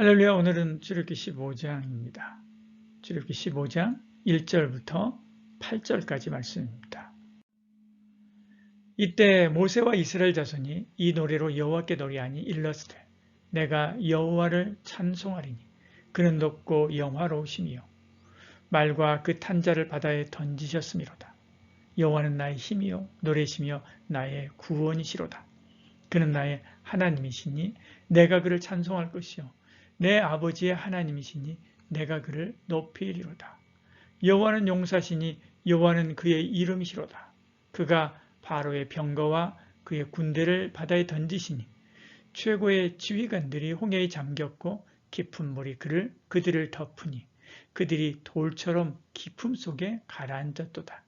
할렐루야. 오늘은 출애굽기 15장입니다. 출애굽기 15장 1절부터 8절까지 말씀입니다. 이때 모세와 이스라엘 자손이 이 노래로 여호와께 노래하니 일렀으되 내가 여호와를 찬송하리니 그는 높고 영화로우심이요 말과 그 탄자를 바다에 던지셨음이로다. 여호와는 나의 힘이요 노래시며 나의 구원이시로다. 그는 나의 하나님이시니 내가 그를 찬송할 것이요 내 아버지의 하나님이시니 내가 그를 높이리로다. 여호와는 용사시니 여호와는 그의 이름이시로다. 그가 바로의 병거와 그의 군대를 바다에 던지시니 최고의 지휘관들이 홍해에 잠겼고 깊은 물이 그들을 덮으니 그들이 돌처럼 깊음 속에 가라앉았도다.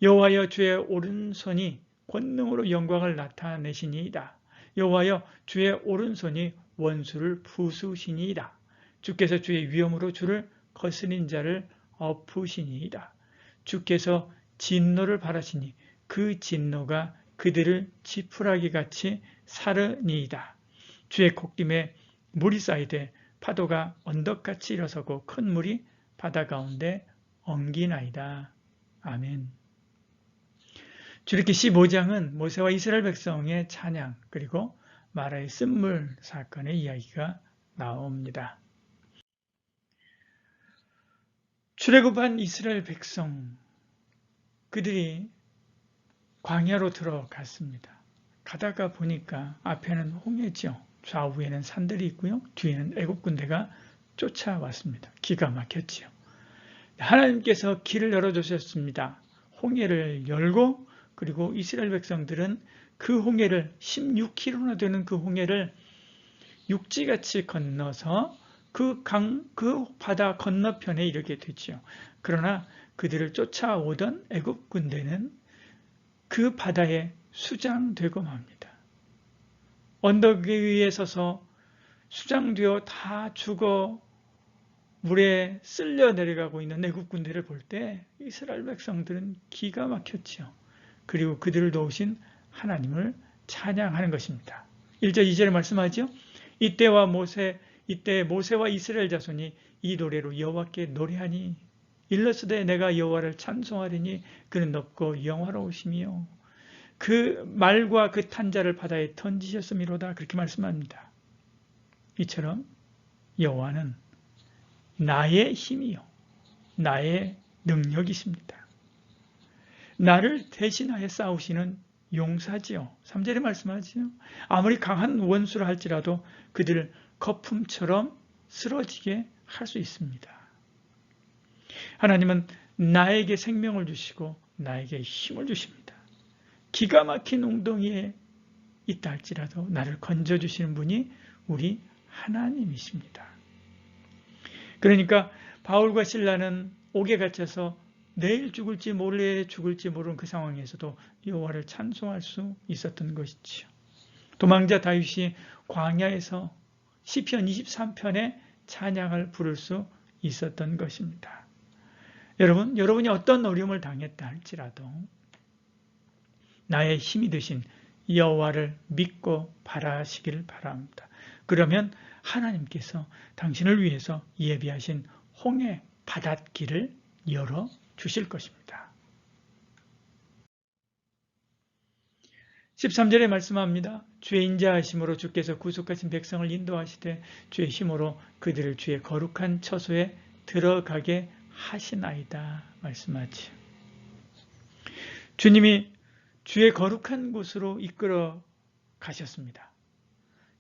여호와여 주의 오른손이 권능으로 영광을 나타내시니이다. 여호와여 주의 오른손이 원수를 부수시니이다. 주께서 주의 위엄으로 주를 거스린 자를 엎으시니이다. 주께서 진노를 바라시니 그 진노가 그들을 지푸라기같이 사르니이다. 주의 콧김에 물이 쌓이되 파도가 언덕같이 일어서고 큰 물이 바다 가운데 엉기나이다. 아멘. 출애굽기 15장은 모세와 이스라엘 백성의 찬양 그리고 마라의 쓴물 사건의 이야기가 나옵니다. 출애굽한 이스라엘 백성 그들이 광야로 들어갔습니다. 가다가 보니까 앞에는 홍해죠. 좌우에는 산들이 있고요. 뒤에는 애국 군대가 쫓아왔습니다. 기가 막혔지요. 하나님께서 길을 열어주셨습니다. 홍해를 열고 그리고 이스라엘 백성들은 그 홍해를 16km나 되는 그 홍해를 육지같이 건너서 그 바다 건너편에 이르게 되지요. 그러나 그들을 쫓아오던 애굽 군대는 그 바다에 수장되고 맙니다. 언덕 위에 서서 수장되어 다 죽어 물에 쓸려 내려가고 있는 애굽 군대를 볼 때 이스라엘 백성들은 기가 막혔지요. 그리고 그들을 도우신 하나님을 찬양하는 것입니다. 1절 2절에 말씀하죠. 이때 모세와 이스라엘 자손이 이 노래로 여호와께 노래하니 일러스되 내가 여호와를 찬송하리니 그는 높고 영화로우시며 그 말과 그 탄자를 바다에 던지셨음이로다. 그렇게 말씀합니다. 이처럼 여호와는 나의 힘이요 나의 능력이십니다. 나를 대신하여 싸우시는 용사지요. 3절에 말씀하지요. 아무리 강한 원수라 할지라도 그들을 거품처럼 쓰러지게 할 수 있습니다. 하나님은 나에게 생명을 주시고 나에게 힘을 주십니다. 기가 막힌 웅덩이에 있다 할지라도 나를 건져주시는 분이 우리 하나님이십니다. 그러니까 바울과 실라는 옥에 갇혀서 내일 죽을지 모레 죽을지 모르는 그 상황에서도 여호와를 찬송할 수 있었던 것이지요. 도망자 다윗이 광야에서 시편 23편의 찬양을 부를 수 있었던 것입니다. 여러분이 어떤 어려움을 당했다 할지라도 나의 힘이 되신 여호와를 믿고 바라시기를 바랍니다. 그러면 하나님께서 당신을 위해서 예비하신 홍해 바닷길을 열어 주실 것입니다. 13절에 말씀합니다. 주의 인자하심으로 주께서 구속하신 백성을 인도하시되 주의 힘으로 그들을 주의 거룩한 처소에 들어가게 하시나이다 말씀하지요. 주님이 주의 거룩한 곳으로 이끌어 가셨습니다.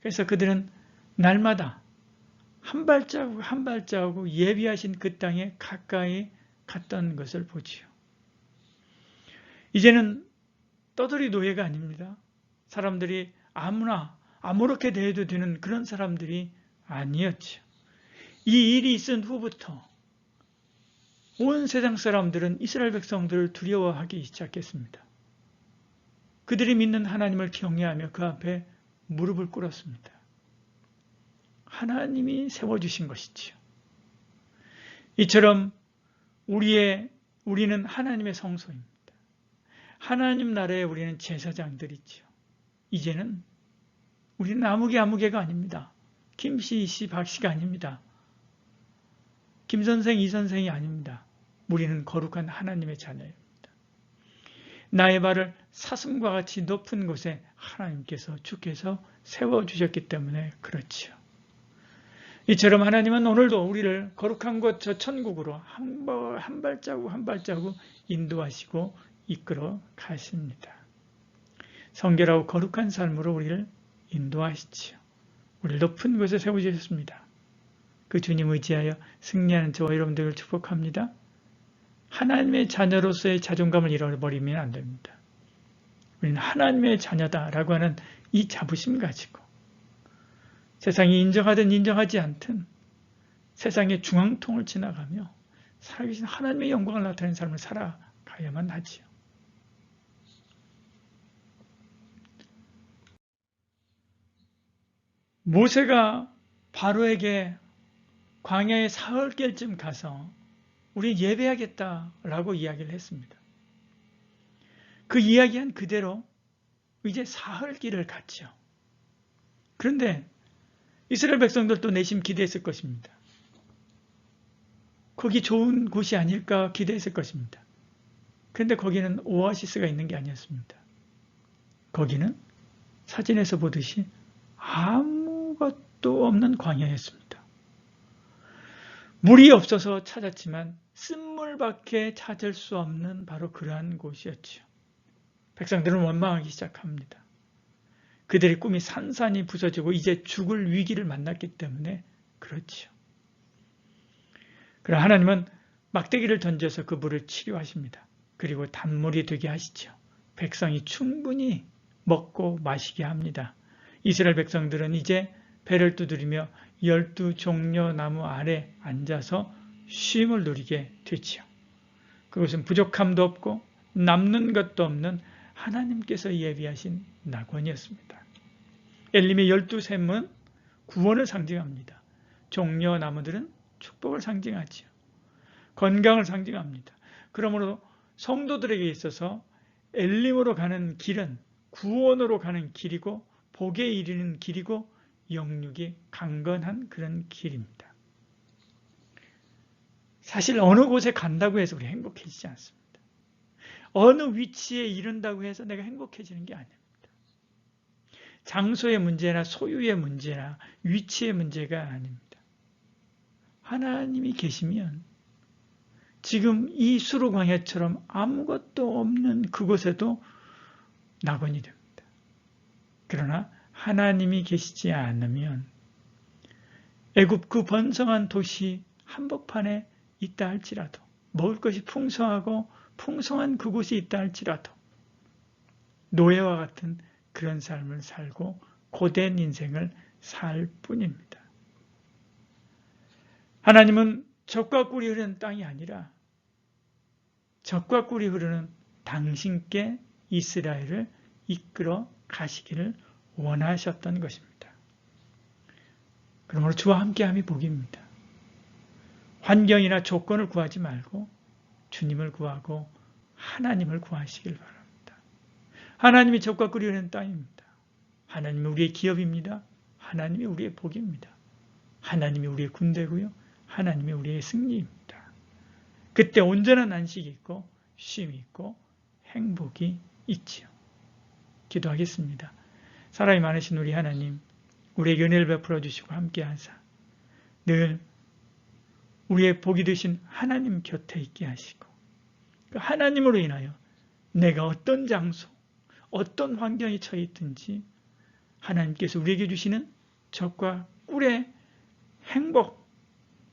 그래서 그들은 날마다 한 발자국 한 발자국 예비하신 그 땅에 가까이 갔던 것을 보지요. 이제는 떠돌이 노예가 아닙니다. 사람들이 아무렇게 대해도 되는 그런 사람들이 아니었죠. 이 일이 있은 후부터 온 세상 사람들은 이스라엘 백성들을 두려워하기 시작했습니다. 그들이 믿는 하나님을 경외하며 그 앞에 무릎을 꿇었습니다. 하나님이 세워주신 것이지요. 이처럼 우리는 하나님의 성소입니다. 하나님 나라에 우리는 제사장들이지요. 이제는 우리는 아무개가 아닙니다. 김씨, 이씨, 박씨가 아닙니다. 김선생, 이선생이 아닙니다. 우리는 거룩한 하나님의 자녀입니다. 나의 발을 사슴과 같이 높은 곳에 하나님께서 주께서 세워주셨기 때문에 그렇지요. 이처럼 하나님은 오늘도 우리를 거룩한 곳 저 천국으로 한 발자국 한 발자국 인도하시고 이끌어 가십니다. 성결하고 거룩한 삶으로 우리를 인도하시지요. 우리를 높은 곳에 세워주셨습니다. 그 주님 의지하여 승리하는 저와 여러분들을 축복합니다. 하나님의 자녀로서의 자존감을 잃어버리면 안 됩니다. 우리는 하나님의 자녀다라고 하는 이 자부심 가지고 세상이 인정하든 인정하지 않든 세상의 중앙통을 지나가며 살아계신 하나님의 영광을 나타내는 삶을 살아가야만 하지요. 모세가 바로에게 광야에 사흘길쯤 가서 우리 예배하겠다라고 이야기를 했습니다. 그 이야기한 그대로 이제 사흘길을 갔죠. 그런데 이스라엘 백성들도 내심 기대했을 것입니다. 거기 좋은 곳이 아닐까 기대했을 것입니다. 그런데 거기는 오아시스가 있는 게 아니었습니다. 거기는 사진에서 보듯이 아무것도 없는 광야였습니다. 물이 없어서 찾았지만 쓴물밖에 찾을 수 없는 바로 그러한 곳이었지요. 백성들은 원망하기 시작합니다. 그들의 꿈이 산산이 부서지고 이제 죽을 위기를 만났기 때문에 그렇지요. 그러나 하나님은 막대기를 던져서 그 물을 치료하십니다. 그리고 단물이 되게 하시죠. 백성이 충분히 먹고 마시게 합니다. 이스라엘 백성들은 이제 배를 두드리며 12종려 나무 아래 앉아서 쉼을 누리게 되지요. 그것은 부족함도 없고 남는 것도 없는 하나님께서 예비하신 낙원이었습니다. 엘림의 12샘은 구원을 상징합니다. 종려 나무들은 축복을 상징하지요. 건강을 상징합니다. 그러므로 성도들에게 있어서 엘림으로 가는 길은 구원으로 가는 길이고 복에 이르는 길이고 영육이 강건한 그런 길입니다. 사실 어느 곳에 간다고 해서 우리 행복해지지 않습니다. 어느 위치에 이른다고 해서 내가 행복해지는 게 아닙니다. 장소의 문제나 소유의 문제나 위치의 문제가 아닙니다. 하나님이 계시면 지금 이 수르광야처럼 아무것도 없는 그곳에도 낙원이 됩니다. 그러나 하나님이 계시지 않으면 애굽 그 번성한 도시 한복판에 있다 할지라도 먹을 것이 풍성하고 풍성한 그곳이 있다 할지라도 노예와 같은 그런 삶을 살고 고된 인생을 살 뿐입니다. 하나님은 젖과 꿀이 흐르는 땅이 아니라 젖과 꿀이 흐르는 당신께 이스라엘을 이끌어 가시기를 원하셨던 것입니다. 그러므로 주와 함께함이 복입니다. 환경이나 조건을 구하지 말고 주님을 구하고 하나님을 구하시길 바랍니다. 하나님이 젖과 꿀이 흐르는 땅입니다. 하나님이 우리의 기업입니다. 하나님이 우리의 복입니다. 하나님이 우리의 군대고요. 하나님이 우리의 승리입니다. 그때 온전한 안식이 있고 쉼이 있고 행복이 있지요. 기도하겠습니다. 사랑이 많으신 우리 하나님, 우리에게 은혜를 베풀어 주시고 함께하사 늘 우리의 복이 되신 하나님 곁에 있게 하시고 그 하나님으로 인하여 내가 어떤 장소, 어떤 환경에 처해 있든지 하나님께서 우리에게 주시는 젖과 꿀의 행복,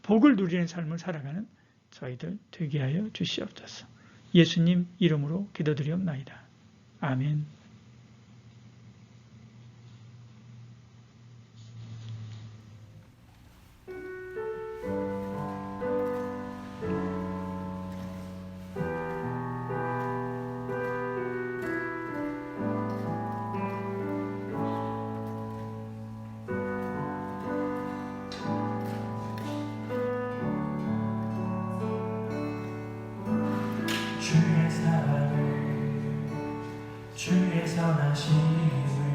복을 누리는 삶을 살아가는 저희들 되게 하여 주시옵소서. 예수님 이름으로 기도드리옵나이다. 아멘. 주의 사랑을 주의 선하심을